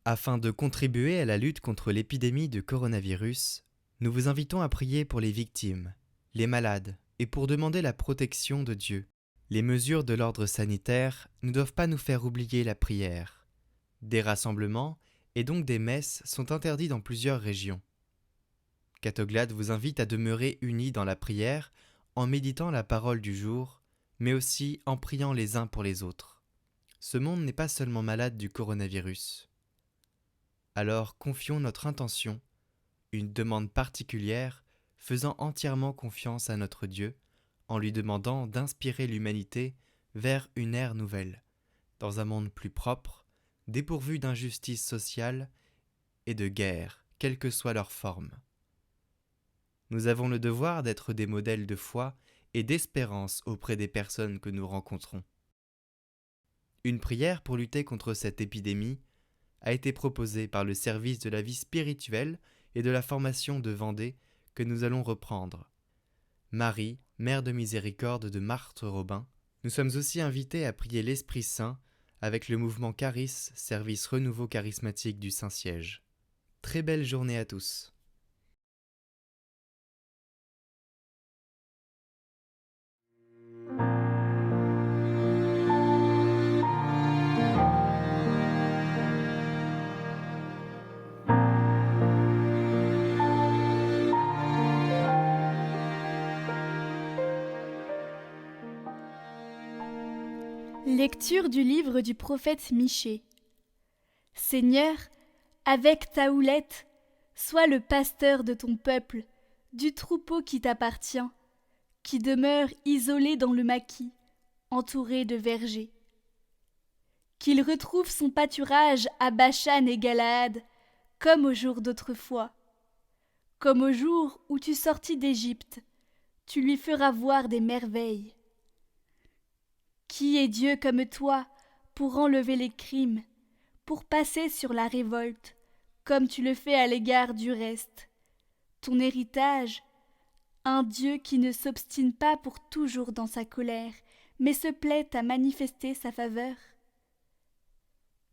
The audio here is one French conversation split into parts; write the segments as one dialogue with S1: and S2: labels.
S1: Afin de contribuer à la lutte contre l'épidémie de coronavirus, nous vous invitons à prier pour les victimes, les malades et pour demander la protection de Dieu. Les mesures de l'ordre sanitaire ne doivent pas nous faire oublier la prière. Des rassemblements et donc des messes sont interdits dans plusieurs régions. Catoglade vous invite à demeurer unis dans la prière en méditant la parole du jour, mais aussi en priant les uns pour les autres. Ce monde n'est pas seulement malade du coronavirus. Alors confions notre intention, une demande particulière, faisant entièrement confiance à notre Dieu, en lui demandant d'inspirer l'humanité vers une ère nouvelle, dans un monde plus propre, dépourvu d'injustice sociale et de guerre, quelle que soit leur forme. Nous avons le devoir d'être des modèles de foi et d'espérance auprès des personnes que nous rencontrons. Une prière pour lutter contre cette épidémie a été proposée par le service de la vie spirituelle et de la formation de Vendée que nous allons reprendre. Marie, Mère de Miséricorde de Marthe Robin, nous sommes aussi invités à prier l'Esprit Saint avec le mouvement Caris, service renouveau charismatique du Saint-Siège. Très belle journée à tous.
S2: Lecture du livre du prophète Michée. Seigneur, avec ta houlette, sois le pasteur de ton peuple, du troupeau qui t'appartient, qui demeure isolé dans le maquis, entouré de vergers. Qu'il retrouve son pâturage à Bashan et Galaad, comme au jour d'autrefois. Comme au jour où tu sortis d'Égypte, tu lui feras voir des merveilles. Qui est Dieu comme toi pour enlever les crimes, pour passer sur la révolte, comme tu le fais à l'égard du reste? Ton héritage, un Dieu qui ne s'obstine pas pour toujours dans sa colère, mais se plaît à manifester sa faveur.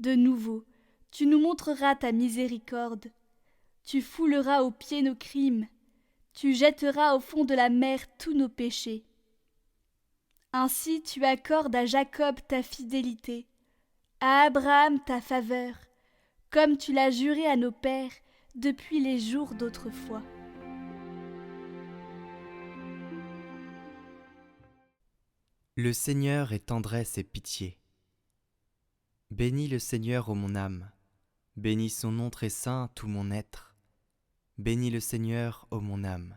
S2: De nouveau, tu nous montreras ta miséricorde, tu fouleras aux pieds nos crimes, tu jetteras au fond de la mer tous nos péchés. Ainsi tu accordes à Jacob ta fidélité, à Abraham ta faveur, comme tu l'as juré à nos pères depuis les jours d'autrefois.
S1: Le Seigneur est tendresse et pitié. Bénis le Seigneur, ô mon âme. Bénis son nom très saint, tout mon être. Bénis le Seigneur, ô mon âme.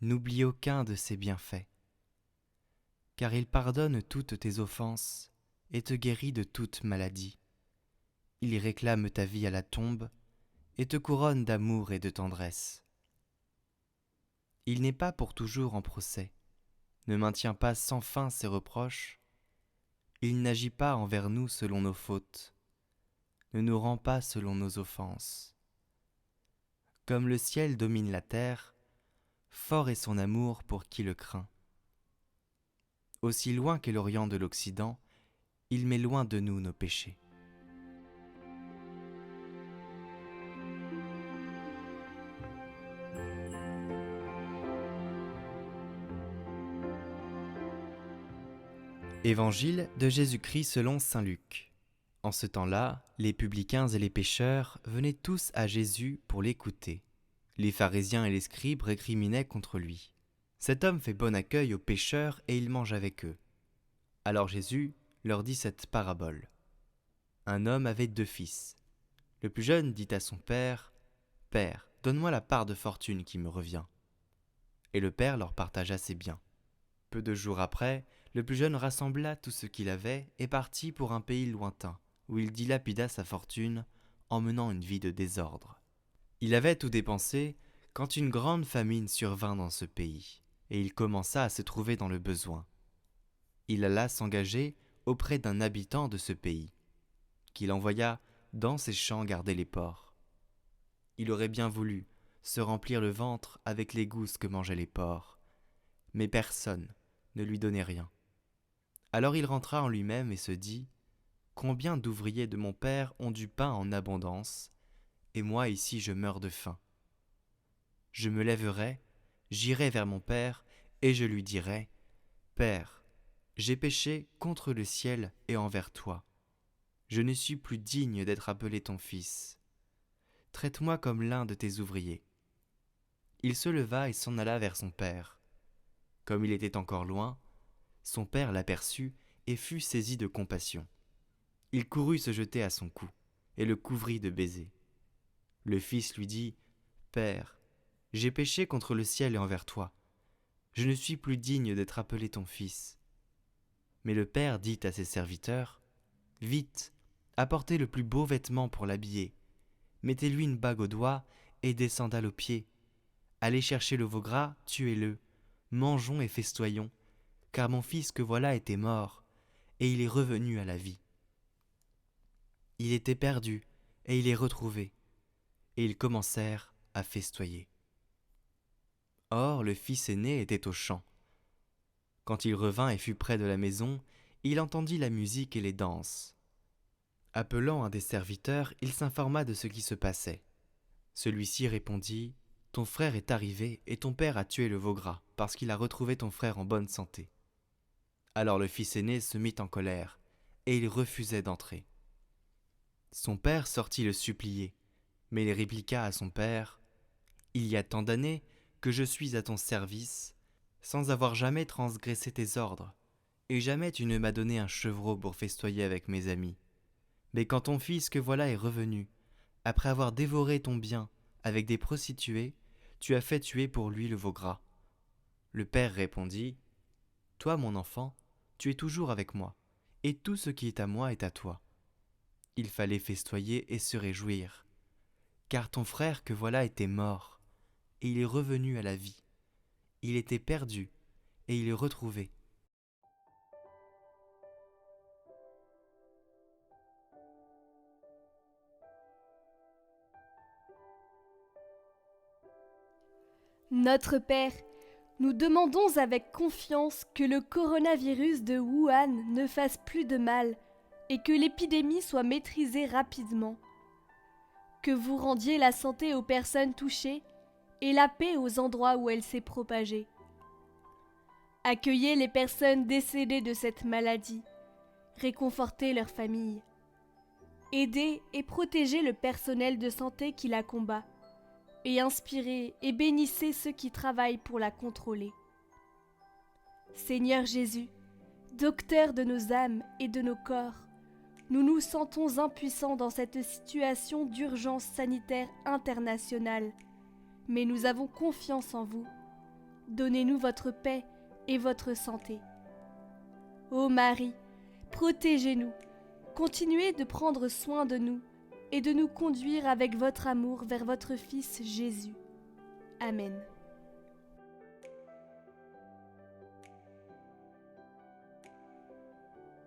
S1: N'oublie aucun de ses bienfaits. Car il pardonne toutes tes offenses et te guérit de toute maladie. Il réclame ta vie à la tombe et te couronne d'amour et de tendresse. Il n'est pas pour toujours en procès, ne maintient pas sans fin ses reproches. Il n'agit pas envers nous selon nos fautes, ne nous rend pas selon nos offenses. Comme le ciel domine la terre, fort est son amour pour qui le craint. Aussi loin que l'Orient de l'Occident, il met loin de nous nos péchés. Évangile de Jésus-Christ selon saint Luc. En ce temps-là, les publicains et les pécheurs venaient tous à Jésus pour l'écouter. Les pharisiens et les scribes récriminaient contre lui. Cet homme fait bon accueil aux pécheurs et il mange avec eux. Alors Jésus leur dit cette parabole. Un homme avait 2 fils. Le plus jeune dit à son père, « Père, donne-moi la part de fortune qui me revient. » Et le père leur partagea ses biens. Peu de jours après, le plus jeune rassembla tout ce qu'il avait et partit pour un pays lointain, où il dilapida sa fortune en menant une vie de désordre. Il avait tout dépensé quand une grande famine survint dans ce pays, et il commença à se trouver dans le besoin. Il alla s'engager auprès d'un habitant de ce pays, qu'il envoya dans ses champs garder les porcs. Il aurait bien voulu se remplir le ventre avec les gousses que mangeaient les porcs, mais personne ne lui donnait rien. Alors il rentra en lui-même et se dit Combien d'ouvriers de mon père ont du pain en abondance, et moi ici je meurs de faim. Je me lèverai, j'irai vers mon père, et je lui dirai, Père, j'ai péché contre le ciel et envers toi. Je ne suis plus digne d'être appelé ton fils. Traite-moi comme l'un de tes ouvriers. Il se leva et s'en alla vers son père. Comme il était encore loin, son père l'aperçut et fut saisi de compassion. Il courut se jeter à son cou et le couvrit de baisers. Le fils lui dit, Père, j'ai péché contre le ciel et envers toi. Je ne suis plus digne d'être appelé ton fils. Mais le père dit à ses serviteurs, Vite, apportez le plus beau vêtement pour l'habiller. Mettez-lui une bague au doigt et des sandales aux pieds. Allez chercher le veau gras, tuez-le. Mangeons et festoyons, car mon fils que voilà était mort, et il est revenu à la vie. Il était perdu, et il est retrouvé. Et ils commencèrent à festoyer. Or, le fils aîné était au champ. Quand il revint et fut près de la maison, il entendit la musique et les danses. Appelant un des serviteurs, il s'informa de ce qui se passait. Celui-ci répondit, « Ton frère est arrivé et ton père a tué le veau gras, parce qu'il a retrouvé ton frère en bonne santé. » Alors le fils aîné se mit en colère, et il refusait d'entrer. Son père sortit le supplier, mais il répliqua à son père, « Il y a tant d'années que je suis à ton service, sans avoir jamais transgressé tes ordres, et jamais tu ne m'as donné un chevreau pour festoyer avec mes amis. Mais quand ton fils que voilà est revenu, après avoir dévoré ton bien avec des prostituées, tu as fait tuer pour lui le veau gras. » Le père répondit, « Toi, mon enfant, tu es toujours avec moi, et tout ce qui est à moi est à toi. » Il fallait festoyer et se réjouir, car ton frère que voilà était mort, et il est revenu à la vie. Il était perdu, et il est retrouvé.
S2: Notre Père, nous demandons avec confiance que le coronavirus de Wuhan ne fasse plus de mal et que l'épidémie soit maîtrisée rapidement. Que vous rendiez la santé aux personnes touchées et la paix aux endroits où elle s'est propagée. Accueillez les personnes décédées de cette maladie, réconfortez leurs familles. Aidez et protégez le personnel de santé qui la combat, et inspirez et bénissez ceux qui travaillent pour la contrôler. Seigneur Jésus, docteur de nos âmes et de nos corps, nous nous sentons impuissants dans cette situation d'urgence sanitaire internationale, mais nous avons confiance en vous. Donnez-nous votre paix et votre santé. Ô Marie, protégez-nous, continuez de prendre soin de nous et de nous conduire avec votre amour vers votre Fils Jésus. Amen.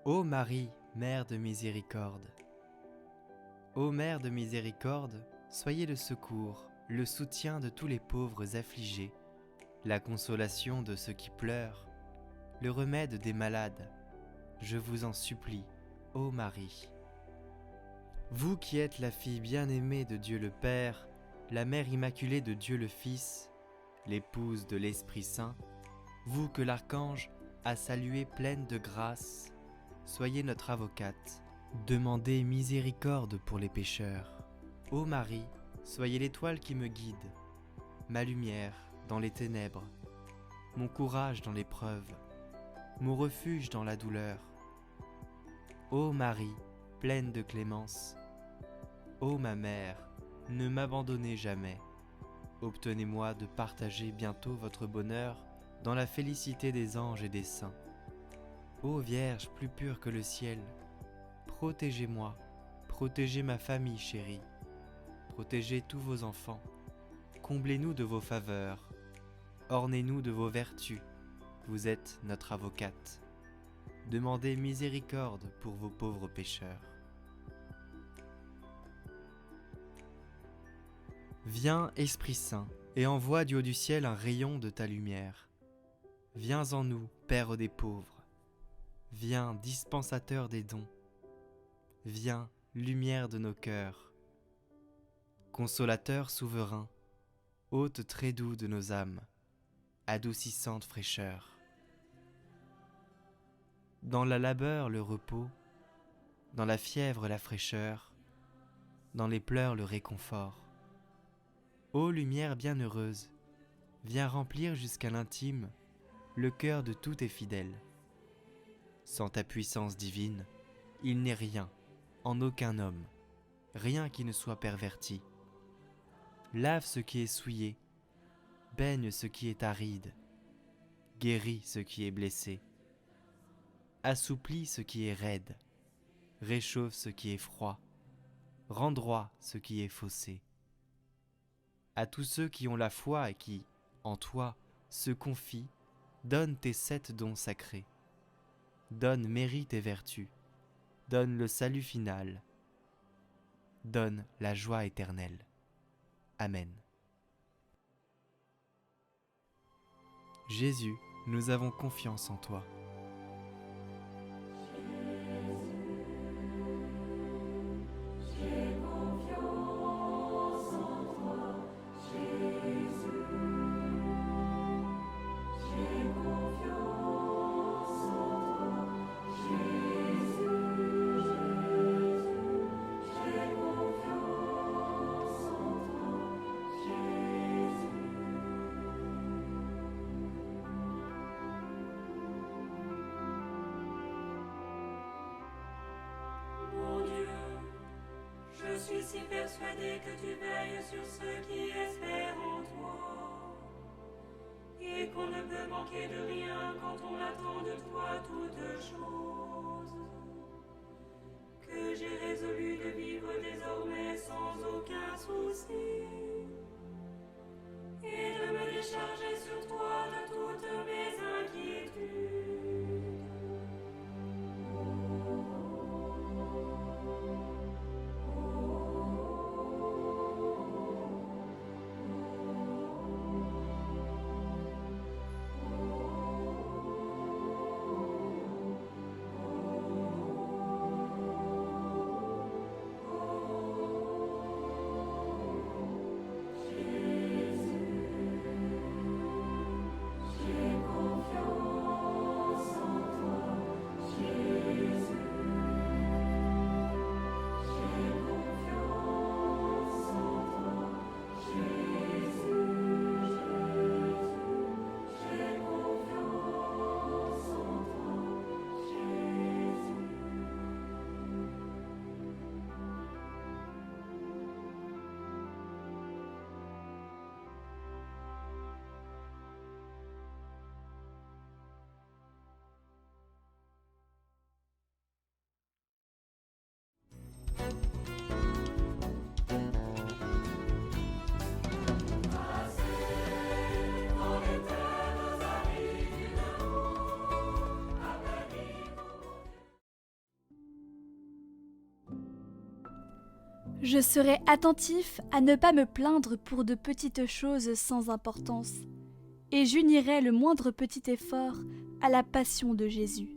S1: Ô Marie, Mère de miséricorde. Ô Mère de miséricorde, soyez le secours, le soutien de tous les pauvres affligés, la consolation de ceux qui pleurent, le remède des malades. Je vous en supplie, ô Marie. Vous qui êtes la fille bien-aimée de Dieu le Père, la mère immaculée de Dieu le Fils, l'épouse de l'Esprit Saint, vous que l'archange a saluée pleine de grâce, soyez notre avocate. Demandez miséricorde pour les pécheurs. Ô Marie, soyez l'étoile qui me guide, ma lumière dans les ténèbres, mon courage dans l'épreuve, mon refuge dans la douleur. Ô Marie, pleine de clémence, ô ma mère, ne m'abandonnez jamais. Obtenez-moi de partager bientôt votre bonheur dans la félicité des anges et des saints. Ô Vierge plus pure que le ciel, protégez-moi, protégez ma famille chérie, protégez tous vos enfants, comblez-nous de vos faveurs, ornez-nous de vos vertus, vous êtes notre avocate. Demandez miséricorde pour vos pauvres pécheurs. Viens, Esprit Saint, et envoie du haut du ciel un rayon de ta lumière. Viens en nous, Père des pauvres. Viens, dispensateur des dons. viens, lumière de nos cœurs. Consolateur souverain, hôte très doux de nos âmes, adoucissante fraîcheur. Dans la labeur le repos, dans la fièvre la fraîcheur, dans les pleurs le réconfort. Ô lumière bienheureuse, viens remplir jusqu'à l'intime le cœur de tous tes fidèles. Sans ta puissance divine, il n'est rien, en aucun homme, rien qui ne soit perverti. Lave ce qui est souillé, baigne ce qui est aride, guéris ce qui est blessé, assouplis ce qui est raide, réchauffe ce qui est froid, rends droit ce qui est faussé. À tous ceux qui ont la foi et qui, en toi, se confient, donne tes 7 dons sacrés. Donne mérite et vertu, donne le salut final, donne la joie éternelle. Amen. Jésus, nous avons confiance en toi.
S3: Je suis si persuadée que tu veilles sur ceux qui espèrent en toi, et qu'on ne peut manquer de rien quand on attend de toi toutes choses, que j'ai résolu de vivre désormais sans aucun souci, et de me décharger sur toi de toutes mes inquiétudes.
S2: Je serai attentif à ne pas me plaindre pour de petites choses sans importance, et j'unirai le moindre petit effort à la passion de Jésus.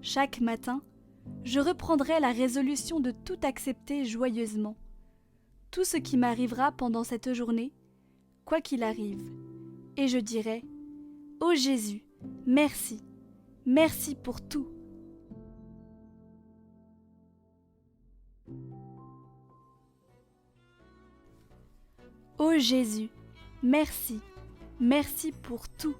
S2: Chaque matin, je reprendrai la résolution de tout accepter joyeusement, tout ce qui m'arrivera pendant cette journée, quoi qu'il arrive, et je dirai « Ô Jésus, merci, merci pour tout ». Ô Jésus, merci, merci pour tout.